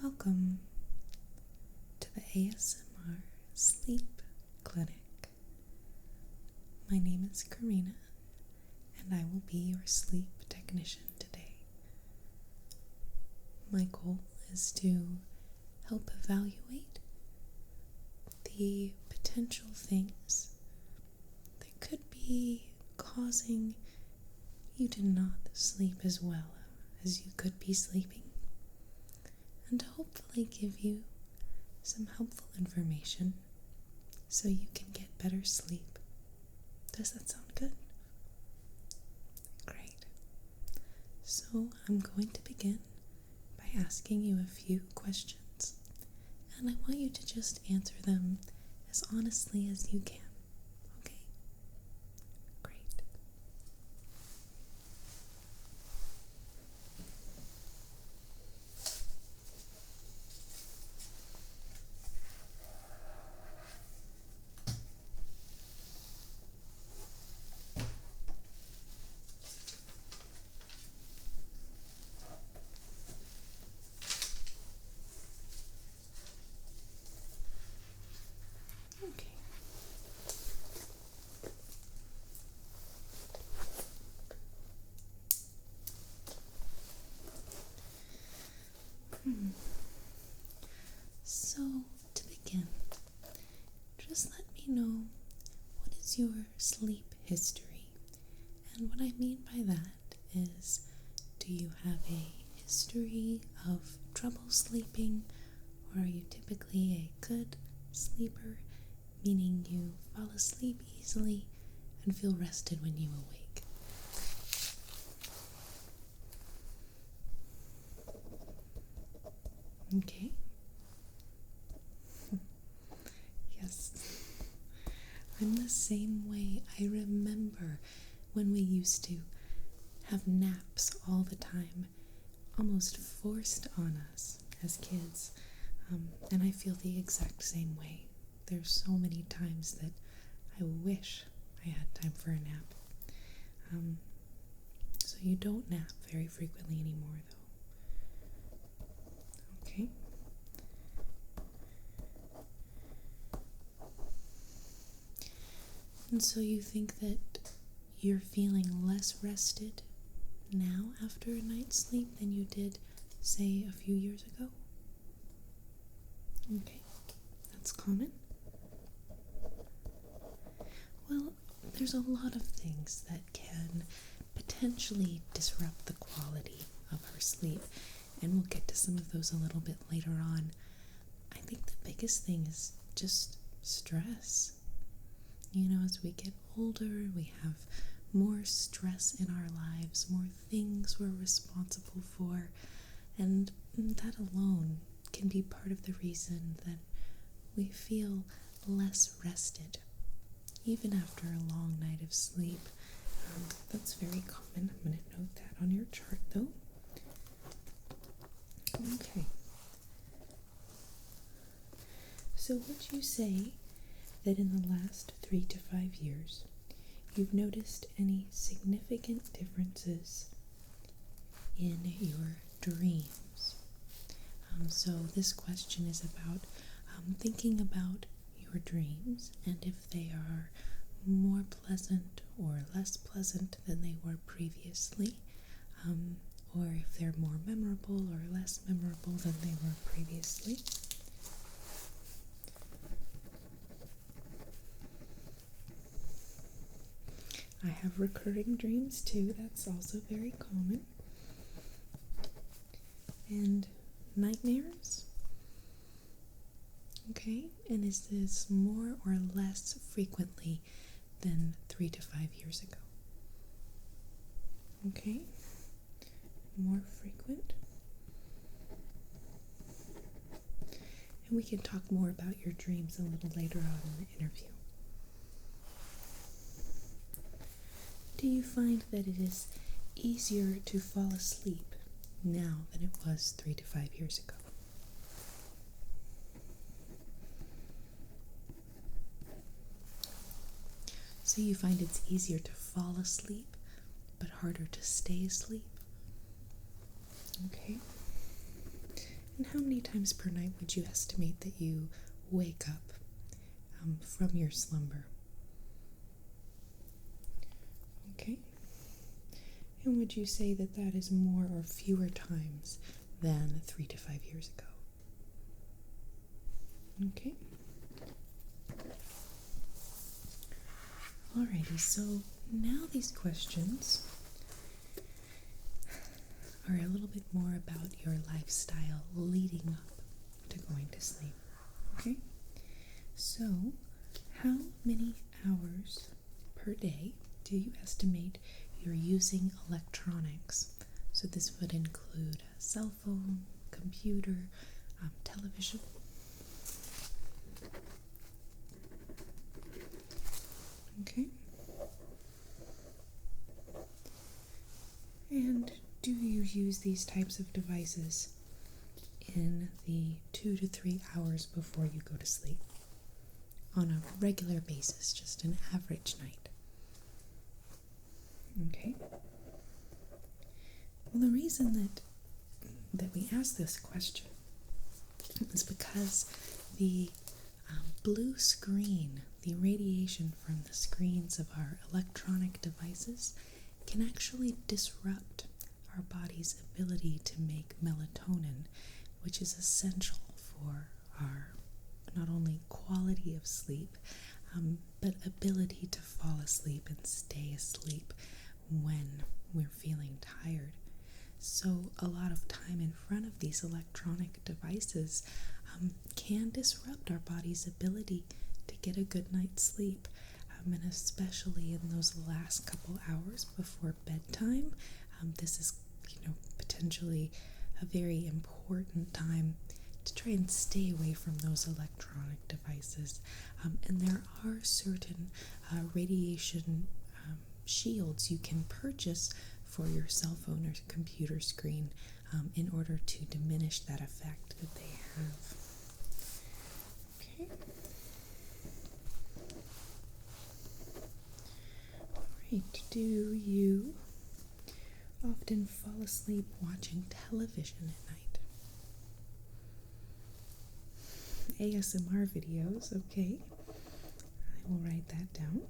Welcome to the ASMR Sleep Clinic. My name is Corrina, and I will be your sleep technician today. My goal is to help evaluate the potential things that could be causing you to not sleep as well as you could be sleeping, and to hopefully give you some helpful information so you can get better sleep. Does that sound good? Great. So I'm going to begin by asking you a few questions, and I want you to just answer them as honestly as you can. Okay? Great. Okay. So, to begin, just let me know, what is your sleep history? And what I mean by that is, do you have a history of trouble sleeping, or are you typically a good sleeper, meaning you fall asleep easily and feel rested when you awake? Okay. Yes. I'm the same way. I remember when we used to have naps all the time, almost forced on us as kids. And I feel the exact same way. There's so many times that I wish I had time for a nap. So you don't nap very frequently anymore, though. Okay? And so you think that you're feeling less rested now after a night's sleep than you did, say, a few years ago? Okay, that's common. Well, there's a lot of things that can potentially disrupt the quality of our sleep, and we'll get to some of those a little bit later on. I think the biggest thing is just stress. You know, as we get older, we have more stress in our lives, more things we're responsible for, and that alone can be part of the reason that we feel less rested, even after a long night of sleep. That's very common. I'm going to note that on your chart, though. Okay. So would you say that in the last 3 to 5 years, you've noticed any significant differences in your dreams? So this question is about thinking about your dreams and if they are more pleasant or less pleasant than they were previously, or if they're more memorable or less memorable than they were previously. I have recurring dreams too, that's also very common. And nightmares? Okay, and is this more or less frequently than 3 to 5 years ago? Okay, more frequent. And we can talk more about your dreams a little later on in the interview. Do you find that it is easier to fall asleep now than it was 3 to 5 years ago? So So you find it's easier to fall asleep, but harder to stay asleep? Okay. And how many times per night would you estimate that you wake up from your slumber? Okay. And would you say that that is more or fewer times than 3 to 5 years ago? Okay. Alrighty, so now these questions are a little bit more about your lifestyle leading up to going to sleep. Okay? So, how many hours per day do you estimate you're using electronics? So this would include a cell phone, computer, television. Okay. And do you use these types of devices in the 2 to 3 hours before you go to sleep? On a regular basis, just an average night. Okay. Well, the reason that we ask this question is because the blue screen, the radiation from the screens of our electronic devices, can actually disrupt our body's ability to make melatonin, which is essential for our not only quality of sleep, but ability to fall asleep and stay asleep when we're feeling tired. So a lot of time in front of these electronic devices can disrupt our body's ability to get a good night's sleep, and especially in those last couple hours before bedtime. This is, potentially a very important time to try and stay away from those electronic devices. And there are certain radiation shields you can purchase for your cell phone or computer screen in order to diminish that effect that they have. Okay. Alright, do you often fall asleep watching television at night? ASMR videos, okay. I will write that down.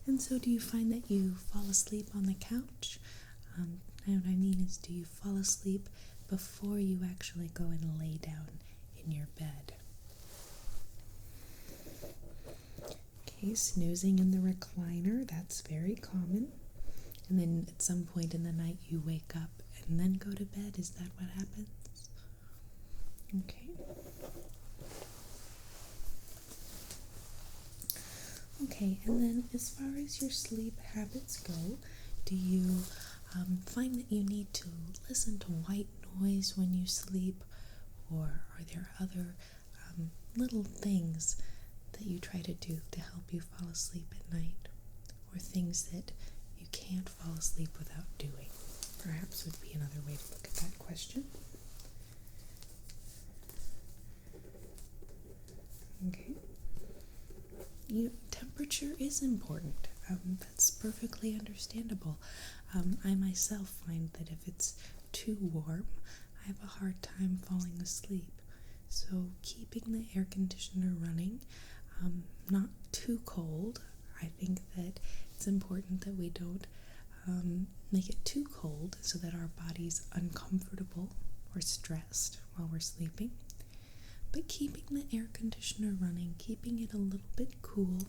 And so do you find that you fall asleep on the couch? And what I mean is, do you fall asleep before you actually go and lay down in your bed? Okay, snoozing in the recliner, that's very common. And then at some point in the night you wake up and then go to bed, is that what happens? Okay. Okay, and then as far as your sleep habits go, do you find that you need to listen to white noise when you sleep, or are there other little things that you try to do to help you fall asleep at night, or things that you can't fall asleep without doing? Perhaps would be another way to look at that question. Okay. Temperature is important. That's perfectly understandable. I myself find that if it's too warm, I have a hard time falling asleep. So keeping the air conditioner running, not too cold. I think that it's important that we don't make it too cold so that our body's uncomfortable or stressed while we're sleeping. But keeping the air conditioner running, keeping it a little bit cool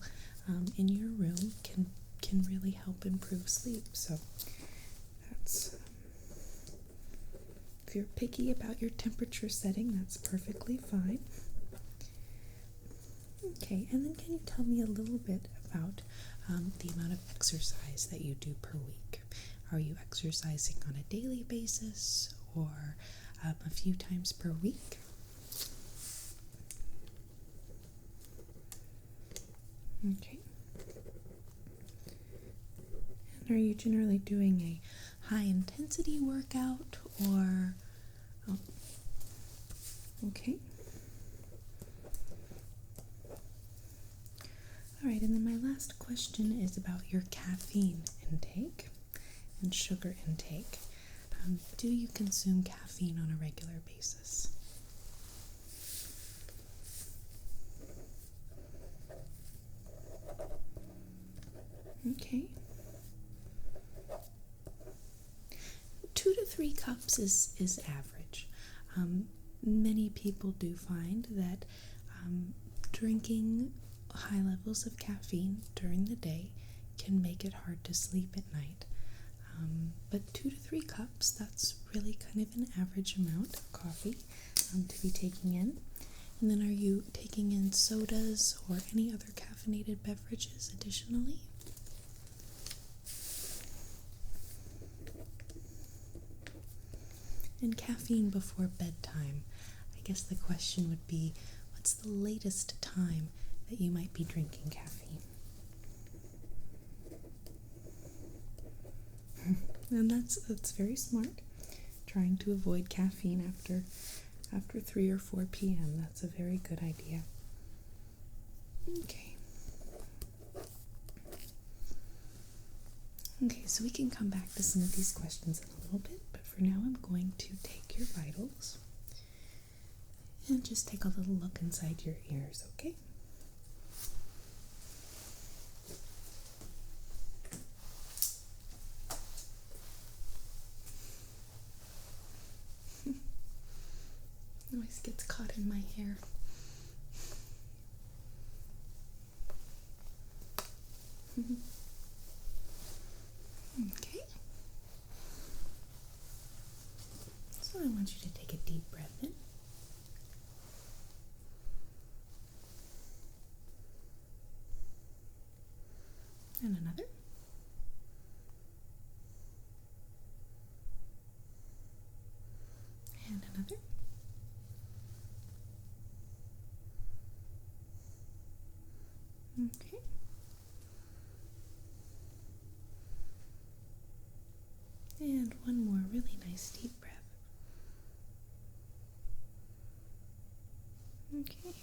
in your room can really help improve sleep. So that's, if you're picky about your temperature setting, that's perfectly fine. Okay, and then can you tell me a little bit about the amount of exercise that you do per week? Are you exercising on a daily basis or a few times per week? Okay. And are you generally doing a high intensity workout or... Oh. Okay. Alright, and then my last question is about your caffeine intake and sugar intake. Do you consume caffeine on a regular basis? Okay. 2 to 3 cups is average. Many people do find that drinking high levels of caffeine during the day can make it hard to sleep at night. But 2 to 3 cups, that's really kind of an average amount of coffee to be taking in. And then are you taking in sodas or any other caffeinated beverages additionally? And caffeine before bedtime. I guess the question would be, what's the latest time that you might be drinking caffeine? And that's very smart. Trying to avoid caffeine after 3 or 4 p.m. That's a very good idea. Okay. Okay, so we can come back to some of these questions in a little bit, but for now I'm going to take your vitals and just take a little look inside your ears, okay? Always gets caught in my hair. Okay. So I want you to take a deep breath in. And another. And another. Okay. And one more really nice deep breath. Okay.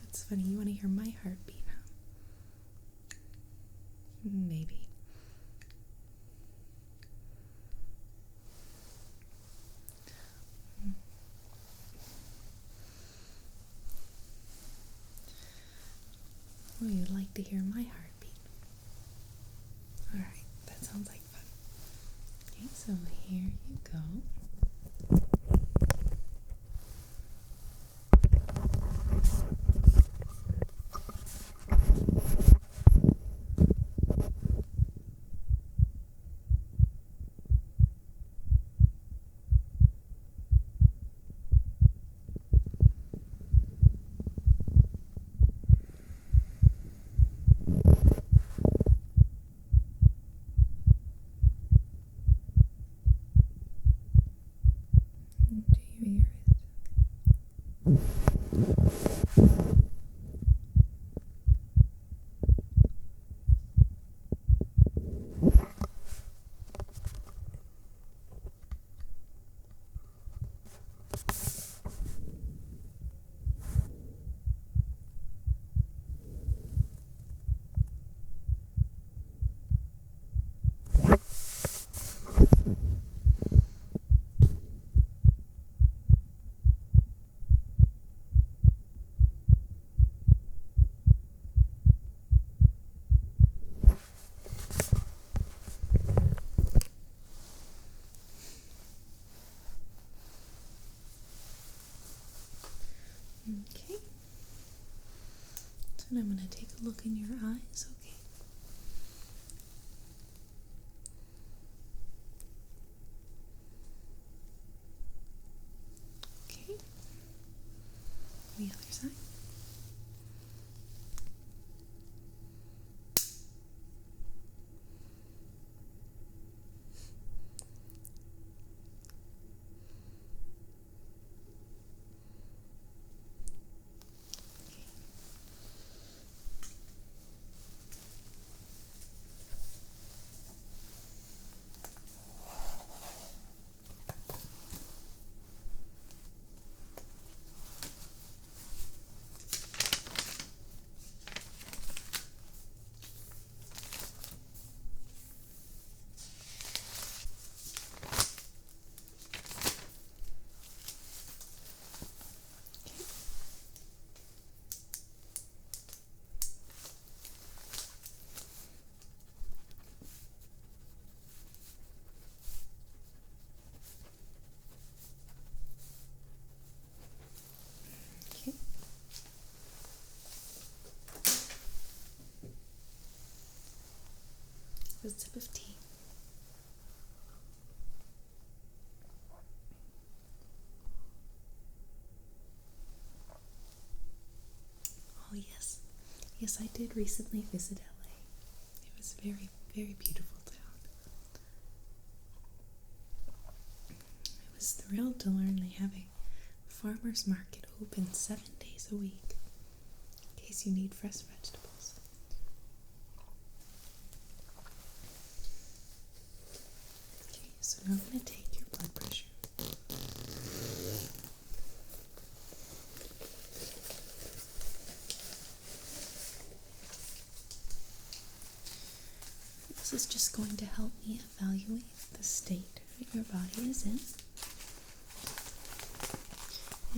That's funny. You want to hear my heartbeat, huh? Maybe. Well, you'd like to hear my heartbeat. Alright, that sounds like fun. Okay, so here you go. Do you hear it? Okay. So now I'm going to take a look in your eyes, okay? Okay. The other side. a sip of tea. Oh yes, yes, I did recently visit LA. It was very, very beautiful town. I was thrilled to learn they have a farmer's market open 7 days a week, in case you need fresh vegetables. Okay, so now I'm going to take your blood pressure. This is just going to help me evaluate the state that your body is in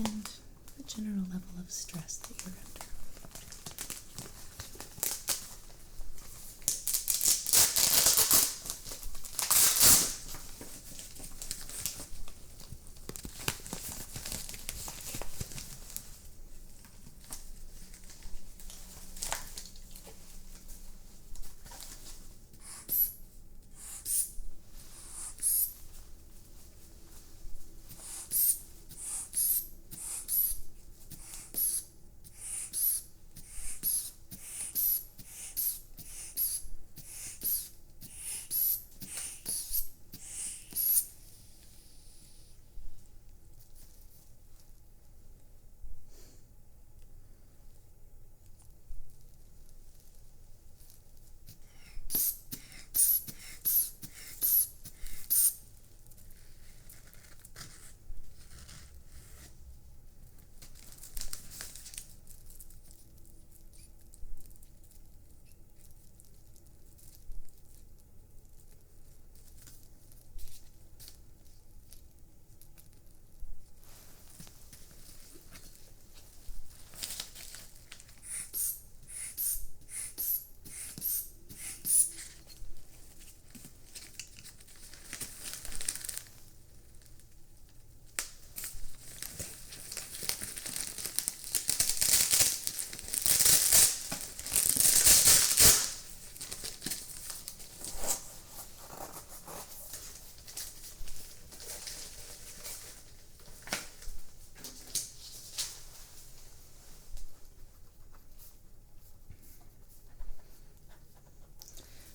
and the general level of stress that you're under.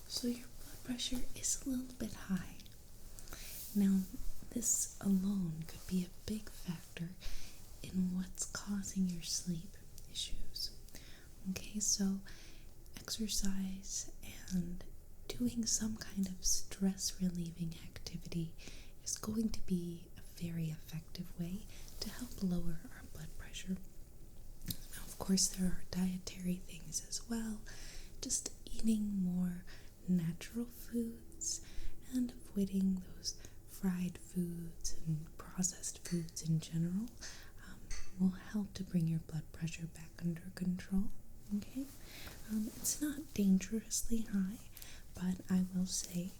So your blood pressure is a little bit high. Now, this alone could be a big factor in what's causing your sleep issues. Okay, so exercise and doing some kind of stress relieving activity is going to be a very effective way to help lower our blood pressure. Now, of course, there are dietary things as well, just eating more natural foods and avoiding those fried foods and processed foods in general will help to bring your blood pressure back under control. Okay, it's not dangerously high, but I will say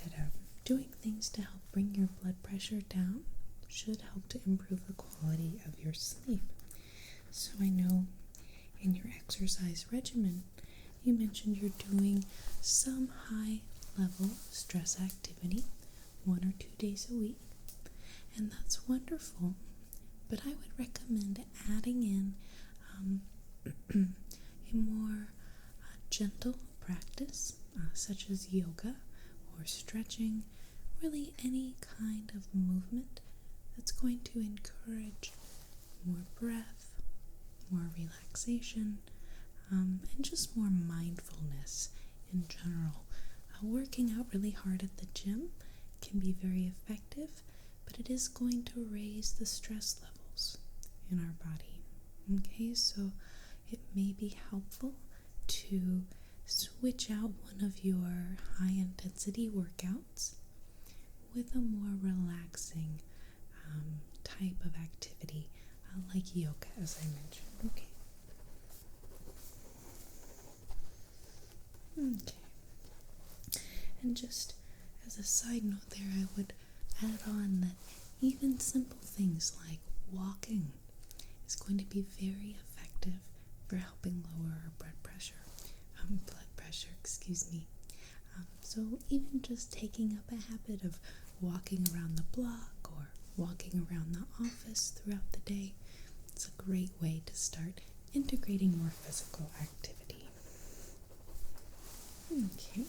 that doing things to help bring your blood pressure down should help to improve the quality of your sleep. So I know in your exercise regimen, you mentioned you're doing some high-level stress activity 1 or 2 days a week, and that's wonderful. But I would recommend adding in a more gentle practice, such as yoga or stretching, really any kind of movement that's going to encourage more breath, more relaxation, and just more mindfulness in general. Working out really hard at the gym can be very effective, but it is going to raise the stress levels in our body. Okay, so it may be helpful to switch out one of your high intensity workouts with a more relaxing type of activity, like yoga, as I mentioned. Okay. And just as a side note there, I would add on that even simple things like walking is going to be very effective for helping lower our blood pressure, So even just taking up a habit of walking around the block or walking around the office throughout the day, it's a great way to start integrating more physical activity. Okay.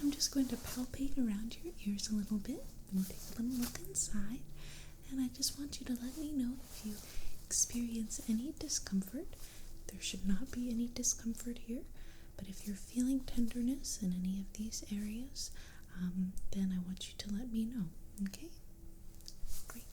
I'm just going to palpate around your ears a little bit and take a little look inside. And I just want you to let me know if you experience any discomfort. There should not be any discomfort here, but if you're feeling tenderness in any of these areas, then I want you to let me know, okay? Great.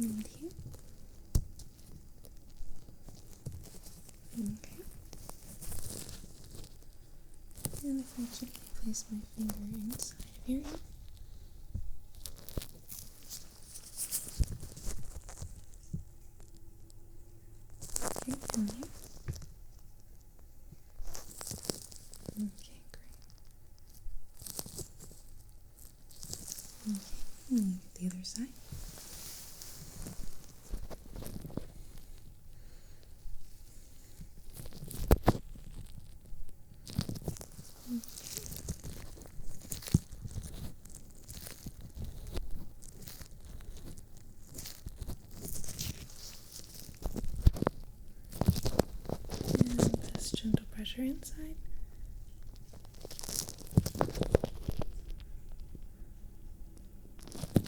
And here. Okay. And if I gently place my finger inside of your ear. Okay, and here. Okay, great. Okay, and the other side. And just gentle pressure inside.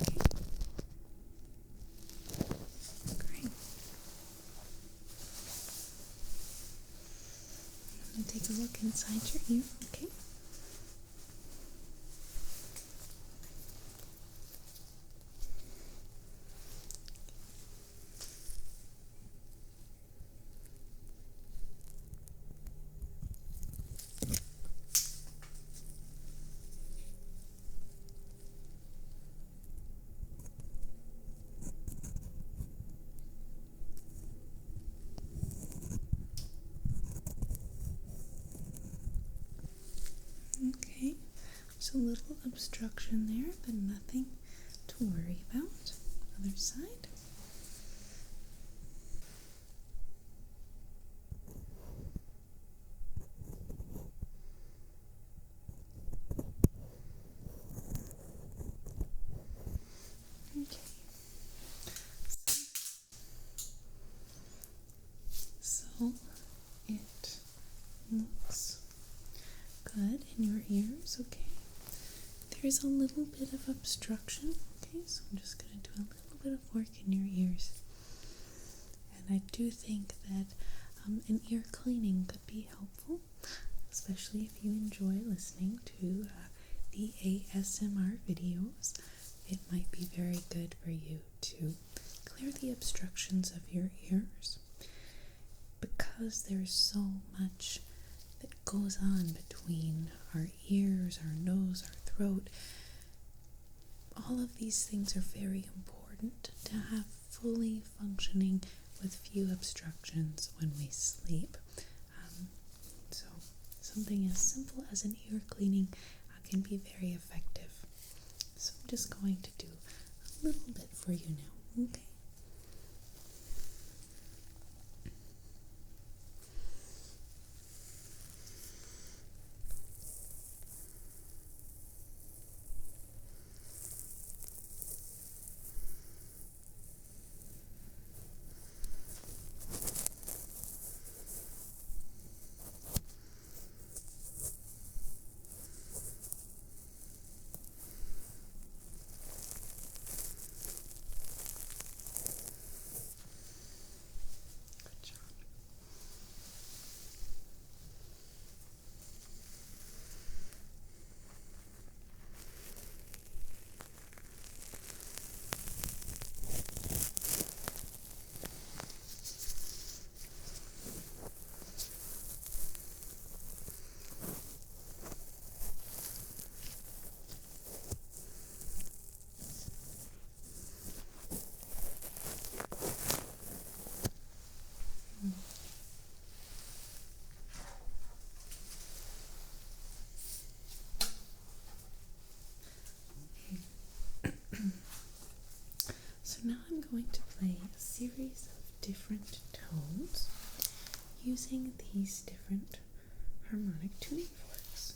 Okay. Great. And take a look inside your ear, okay? Okay, so a little obstruction there, but nothing to worry about. Other side. Okay. So it looks good in your ears, okay? There's a little bit of obstruction, okay? So I'm just going to do a little bit of work in your ears. And I do think that an ear cleaning could be helpful, especially if you enjoy listening to the ASMR videos. It might be very good for you to clear the obstructions of your ears, because there's so much that goes on between our ears, our nose, our throat. All of these things are very important to have fully functioning with few obstructions when we sleep. So something as simple as an ear cleaning can be very effective. So I'm just going to do a little bit for you now, okay? different tones using these different harmonic tuning forks.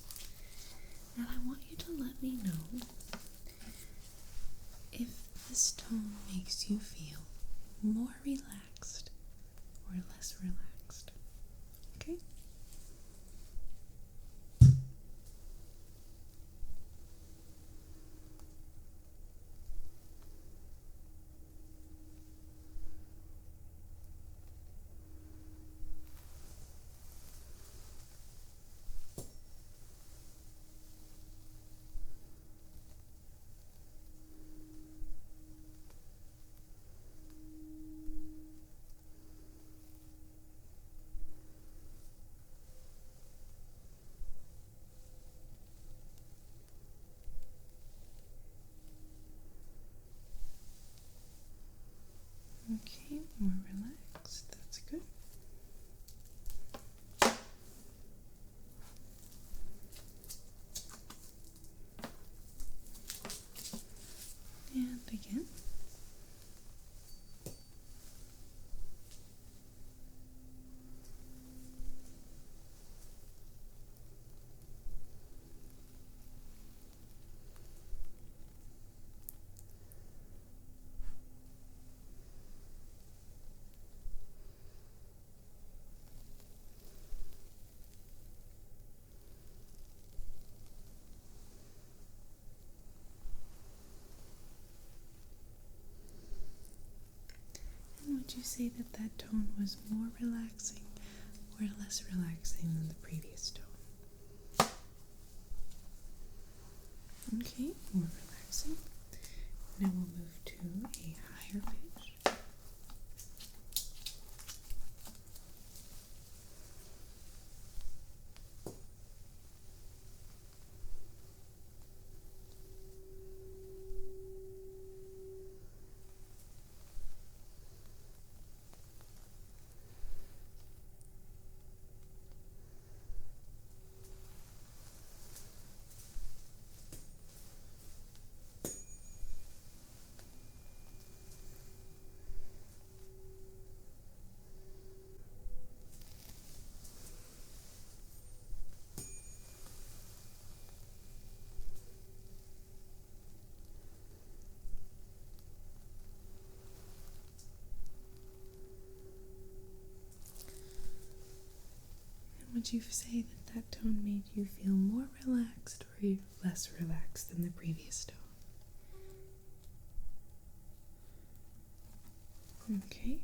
And I want you to let me know if this tone makes you feel more relaxed or less relaxed. Okay? Okay, more relaxed. That's good. And again. Would you say that that tone was more relaxing or less relaxing than the previous tone? Okay, more relaxing. Now we'll move to a higher pitch. Would you say that that tone made you feel more relaxed or less relaxed than the previous tone? Okay.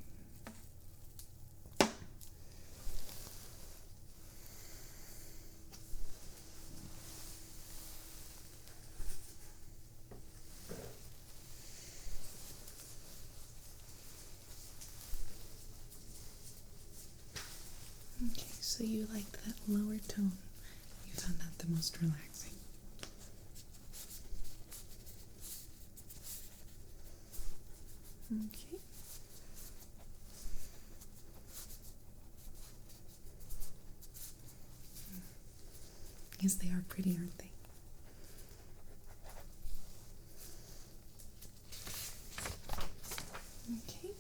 Okay, so you liked that lower tone. You found that the most relaxing. Okay. Yes, they are pretty, aren't they? Okay.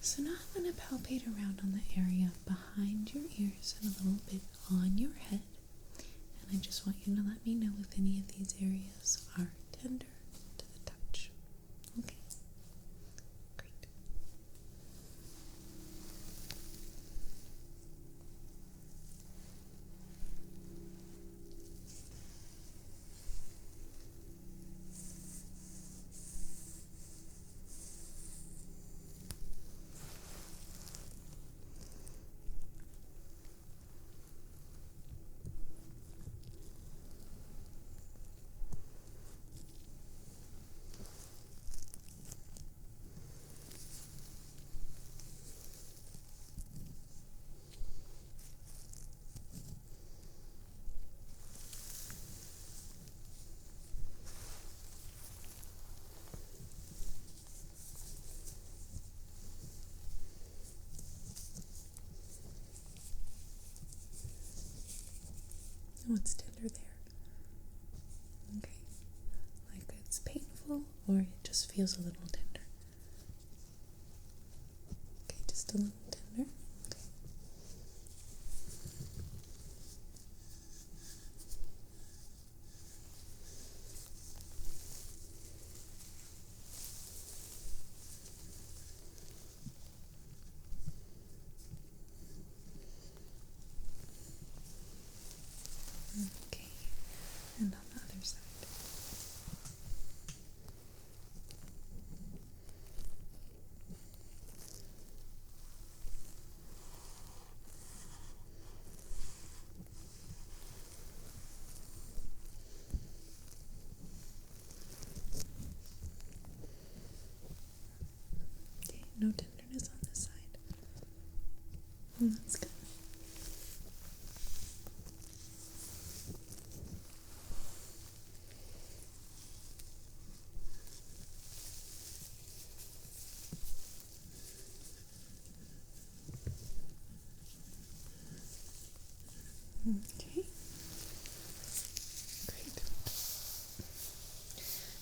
So now I'm going to palpate around on the area behind your ears and a little bit on your head. And I just want you to let me know if any of these areas are tender to the touch. Okay? Great. What's tender there? Okay. Like it's painful or it just feels a little tender? Just a little tender. Okay, and on the other side. Okay, no tenderness on this side. That's good. Okay, great.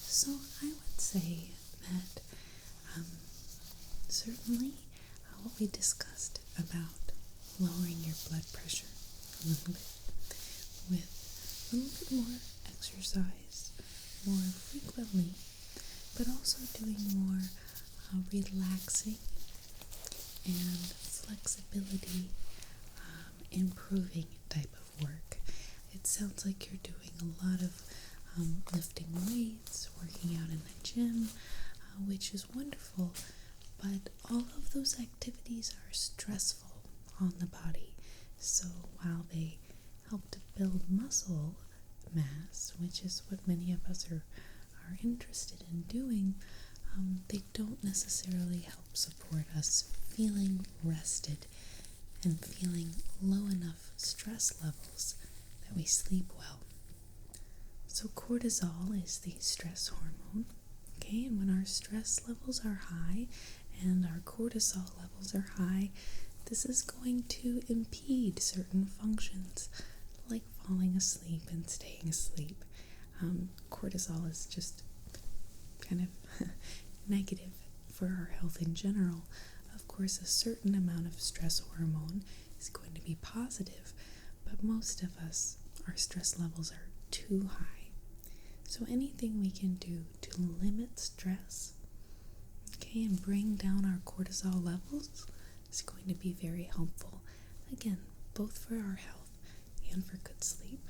So I would say that certainly what we discussed about lowering your blood pressure a little bit with a little bit more exercise more frequently, but also doing more relaxing and flexibility improving type of work. It sounds like you're doing a lot of lifting weights, working out in the gym, which is wonderful, but all of those activities are stressful on the body. So while they help to build muscle mass, which is what many of us are interested in doing, they don't necessarily help support us feeling rested and feeling low enough stress levels that we sleep well. So cortisol is the stress hormone, okay, and when our stress levels are high and our cortisol levels are high, this is going to impede certain functions like falling asleep and staying asleep. Cortisol is just kind of negative for our health in general. Of course, a certain amount of stress hormone is going to be positive, but most of us, our stress levels are too high. So anything we can do to limit stress, okay, and bring down our cortisol levels is going to be very helpful. Again, both for our health and for good sleep.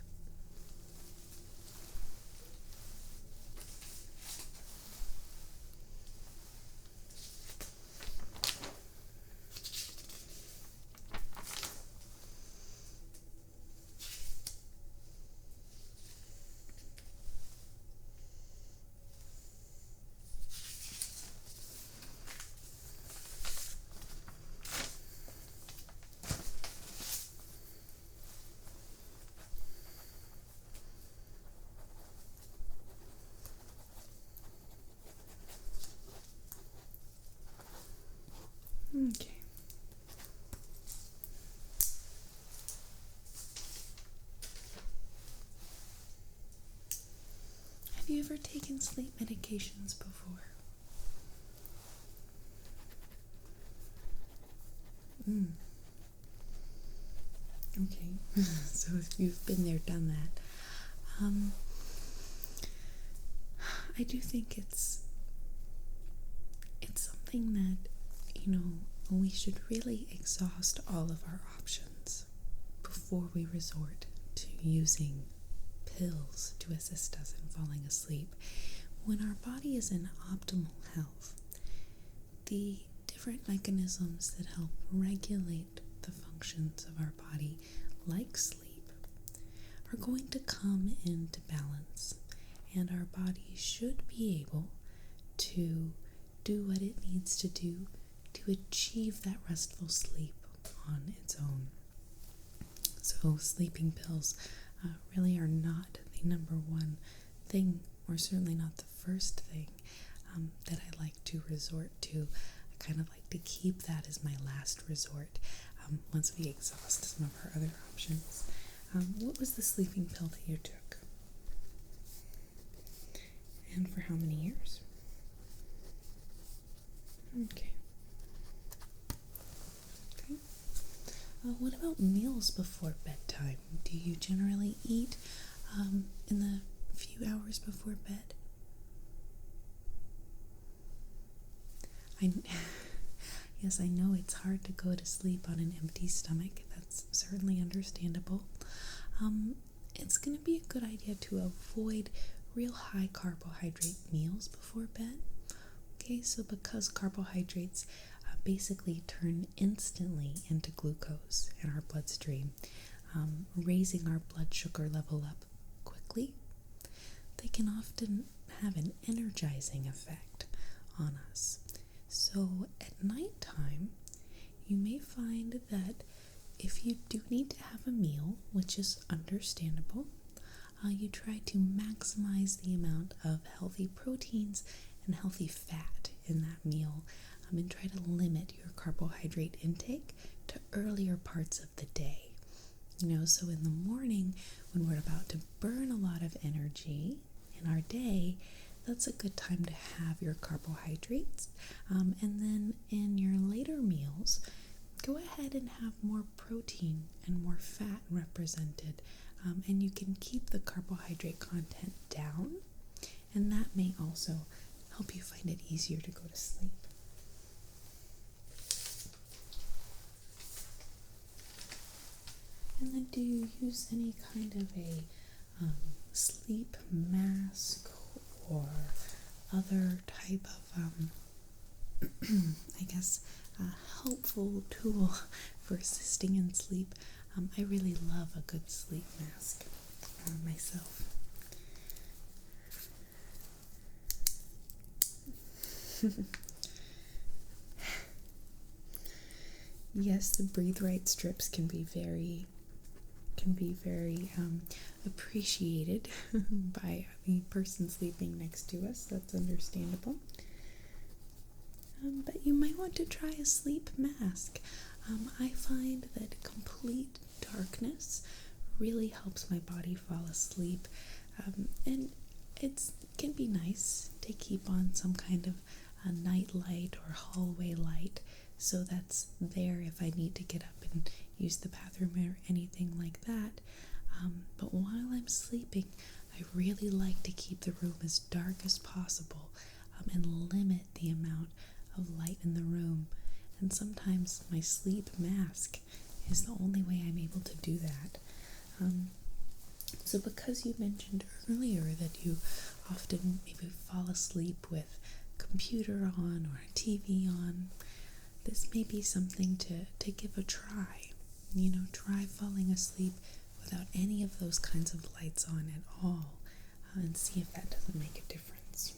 Okay. Have you ever taken sleep medications before? Okay. So if you've been there, done that. I do think it's something that, we should really exhaust all of our options before we resort to using pills to assist us in falling asleep. When our body is in optimal health, the different mechanisms that help regulate the functions of our body, like sleep, are going to come into balance, and our body should be able to do what it needs to do to achieve that restful sleep on its own. So sleeping pills really are not the number one thing, or certainly not the first thing that I like to resort to. I kind of like to keep that as my last resort once we exhaust some of our other options. What was the sleeping pill that you took? And for how many years? Okay. What about meals before bedtime? Do you generally eat in the few hours before bed? I, yes, I know it's hard to go to sleep on an empty stomach. That's certainly understandable. It's going to be a good idea to avoid real high carbohydrate meals before bed. Okay, so because carbohydrates basically turn instantly into glucose in our bloodstream, raising our blood sugar level up quickly, they can often have an energizing effect on us. So at nighttime, you may find that if you do need to have a meal, which is understandable, you try to maximize the amount of healthy proteins and healthy fat in that meal, and try to limit your carbohydrate intake to earlier parts of the day. So in the morning, when we're about to burn a lot of energy in our day, that's a good time to have your carbohydrates. And then in your later meals, go ahead and have more protein and more fat represented, and you can keep the carbohydrate content down, and that may also help you find it easier to go to sleep. And then do you use any kind of a sleep mask or other type of, I guess, helpful tool for assisting in sleep? I really love a good sleep mask myself. Yes, the Breathe Right strips can be very appreciated by the person sleeping next to us. That's understandable. But you might want to try a sleep mask. I find that complete darkness really helps my body fall asleep, and it can be nice to keep on some kind of a night light or hallway light, so that's there if I need to get up and use the bathroom or anything like that. But while I'm sleeping, I really like to keep the room as dark as possible, and limit the amount of light in the room. And sometimes my sleep mask is the only way I'm able to do that. So because you mentioned earlier that you often maybe fall asleep with computer on or a TV on, this may be something to give a try. Try falling asleep without any of those kinds of lights on at all, and see if that doesn't make a difference.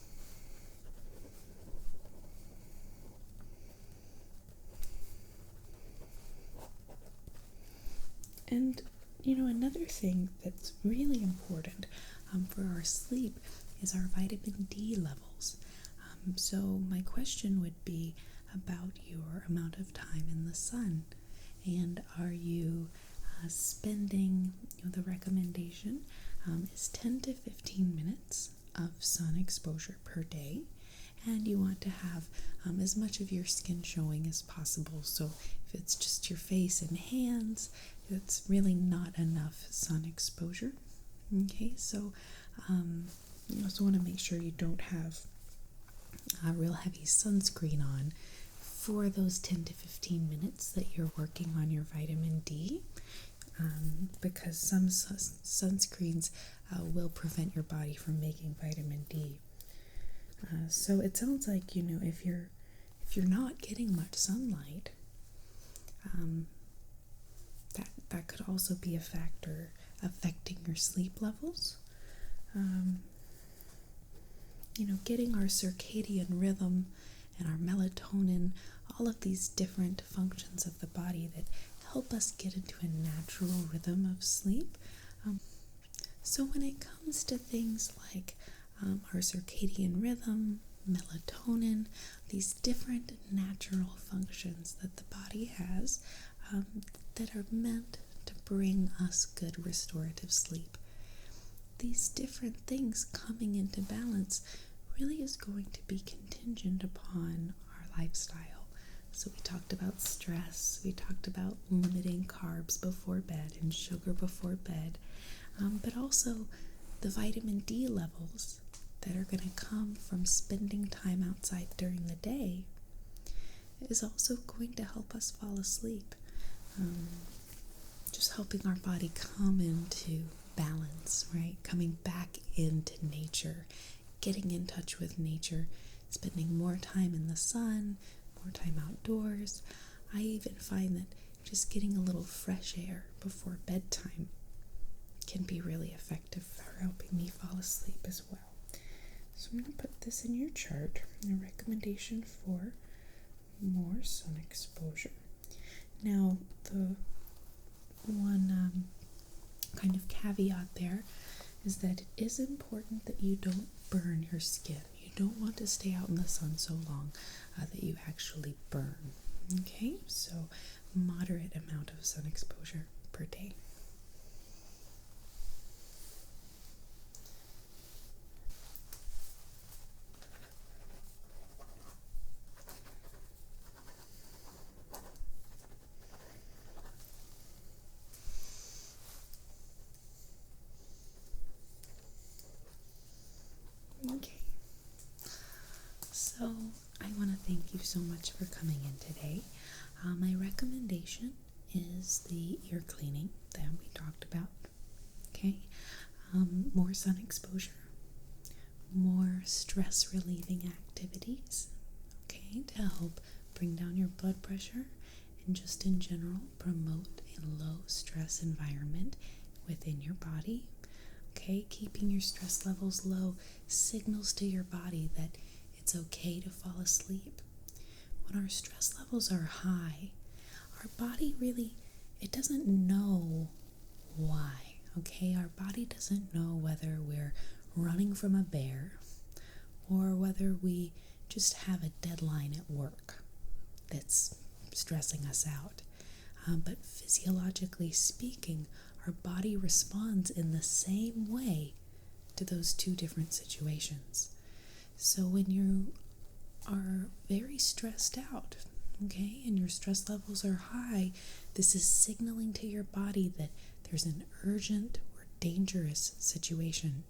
And another thing that's really important for our sleep is our vitamin D levels. So my question would be about your amount of time in the sun, and are you spending, the recommendation is 10 to 15 minutes of sun exposure per day, and you want to have as much of your skin showing as possible. So if it's just your face and hands, it's really not enough sun exposure. Okay, so you also want to make sure you don't have real heavy sunscreen on for those 10 to 15 minutes that you're working on your vitamin D, because some sunscreens will prevent your body from making vitamin D. So it sounds like, if you're not getting much sunlight, that could also be a factor affecting your sleep levels. Getting our circadian rhythm and our melatonin, all of these different functions of the body that help us get into a natural rhythm of sleep. So when it comes to things like our circadian rhythm, melatonin, these different natural functions that the body has that are meant to bring us good restorative sleep, these different things coming into balance really is going to be contingent upon our lifestyle. So we talked about stress, we talked about limiting carbs before bed and sugar before bed, but also the vitamin D levels that are going to come from spending time outside during the day is also going to help us fall asleep. Just helping our body come into balance, right? Coming back into nature, getting in touch with nature, spending more time in the sun, more time outdoors. I even find that just getting a little fresh air before bedtime can be really effective for helping me fall asleep as well. So I'm going to put this in your chart, a recommendation for more sun exposure. Now, the one kind of caveat there is that it is important that you don't burn your skin. You don't want to stay out in the sun so long that you actually burn. Okay, so moderate amount of sun exposure per day. Okay, so I want to thank you so much for coming in today. My recommendation is the ear cleaning that we talked about. Okay, more sun exposure, more stress relieving activities, okay, to help bring down your blood pressure and just in general promote a low stress environment within your body. Okay, keeping your stress levels low signals to your body that it's okay to fall asleep. When our stress levels are high, our body really, it doesn't know why. Okay, our body doesn't know whether we're running from a bear or whether we just have a deadline at work that's stressing us out. But physiologically speaking, our body responds in the same way to those two different situations. So when you are very stressed out, okay, and your stress levels are high, this is signaling to your body that there's an urgent or dangerous situation.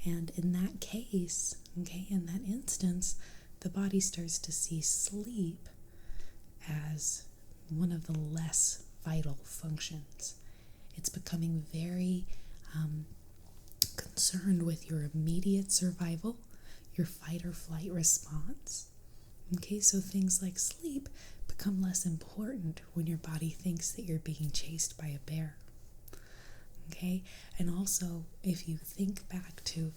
And in that case, okay, in that instance, the body starts to see sleep as one of the less vital functions. It's becoming very concerned with your immediate survival, your fight or flight response. Okay, so things like sleep become less important when your body thinks that you're being chased by a bear. Okay, and also if you think back to,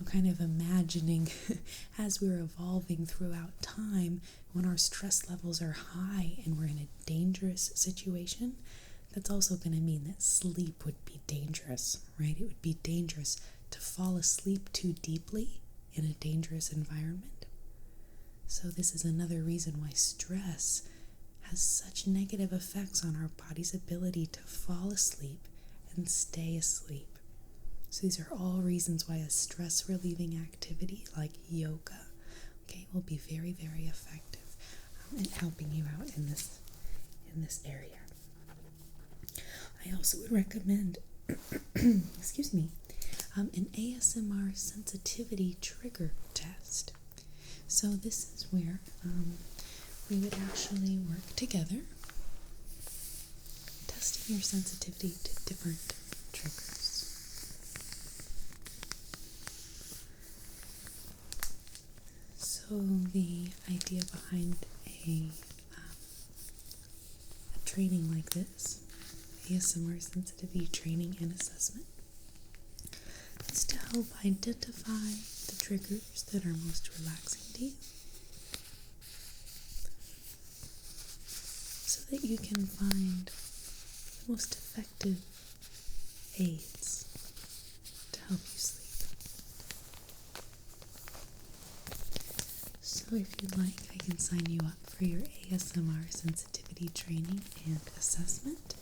kind of imagining as we're evolving throughout time, when our stress levels are high and we're in a dangerous situation, that's also going to mean that sleep would be dangerous, right? It would be dangerous to fall asleep too deeply in a dangerous environment. So this is another reason why stress has such negative effects on our body's ability to fall asleep and stay asleep. So these are all reasons why a stress relieving activity like yoga, okay, will be very, very effective in helping you out in this area. I also would recommend, excuse me, an ASMR sensitivity trigger test. So this is where we would actually work together, testing your sensitivity to different triggers. So the idea behind a training like this, ASMR sensitivity training and assessment, is to help identify the triggers that are most relaxing to you, so that you can find the most effective aids to help you sleep. So if you'd like, I can sign you up for your ASMR sensitivity training and assessment.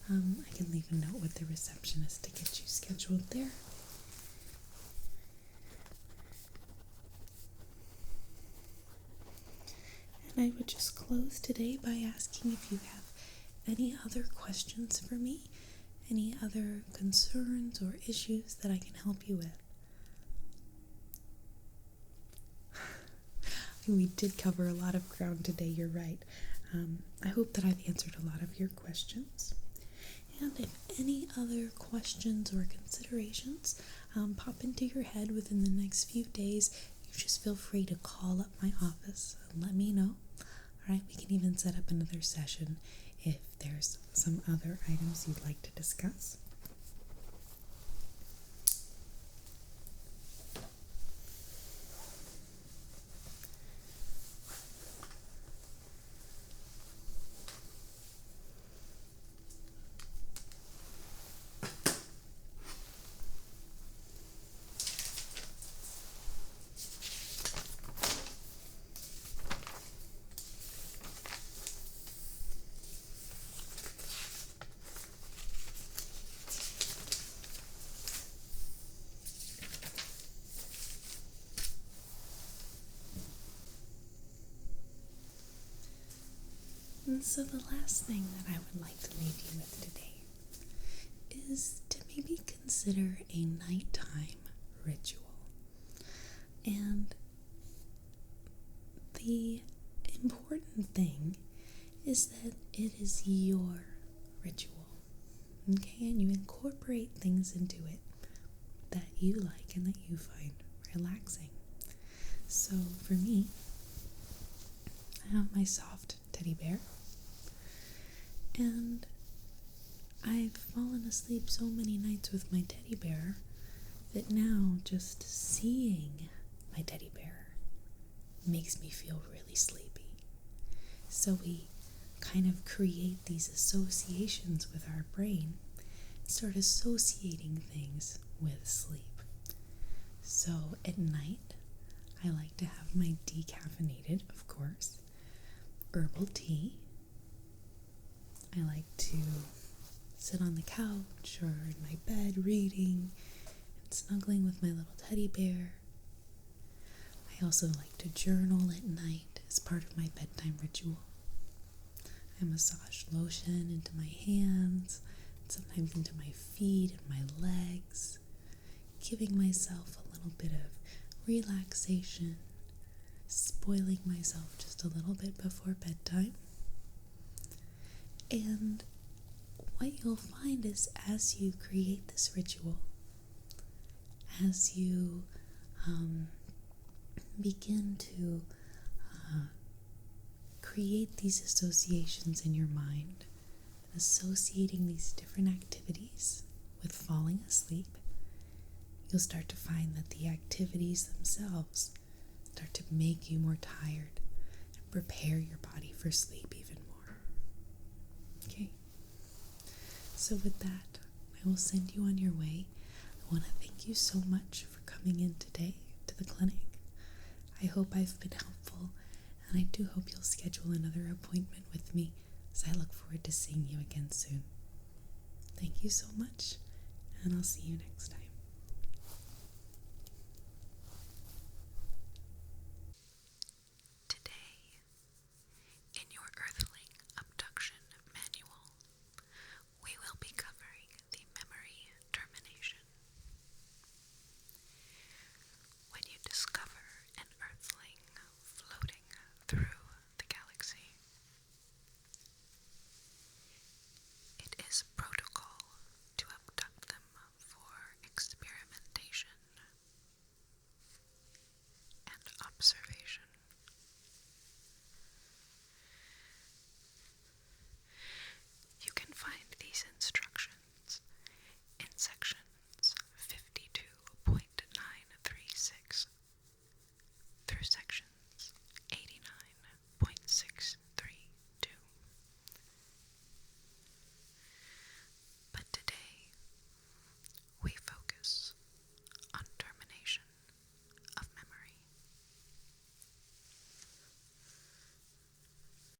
I can leave a note with the receptionist to get you scheduled there. And I would just close today by asking if you have any other questions for me, any other concerns or issues that I can help you with. We did cover a lot of ground today, you're right. I hope that I've answered a lot of your questions. And if any other questions or considerations pop into your head within the next few days, you just feel free to call up my office and let me know. Alright, we can even set up another session if there's some other items you'd like to discuss. And so the last thing that I would like to leave you with today is to maybe consider a nighttime ritual. And the important thing is that it is your ritual, okay? And you incorporate things into it that you like and that you find relaxing. So for me, I have my soft teddy bear. And I've fallen asleep so many nights with my teddy bear that now just seeing my teddy bear makes me feel really sleepy. So we kind of create these associations with our brain and start associating things with sleep. So at night, I like to have my decaffeinated, of course, herbal tea. I like to sit on the couch or in my bed reading and snuggling with my little teddy bear. I also like to journal at night as part of my bedtime ritual. I massage lotion into my hands, and sometimes into my feet and my legs, giving myself a little bit of relaxation, spoiling myself just a little bit before bedtime. And what you'll find is as you create this ritual, as you begin to create these associations in your mind, associating these different activities with falling asleep, you'll start to find that the activities themselves start to make you more tired and prepare your body for sleep even more. Okay? So with that, I will send you on your way. I want to thank you so much for coming in today to the clinic. I hope I've been helpful, and I do hope you'll schedule another appointment with me, as I look forward to seeing you again soon. Thank you so much, and I'll see you next time.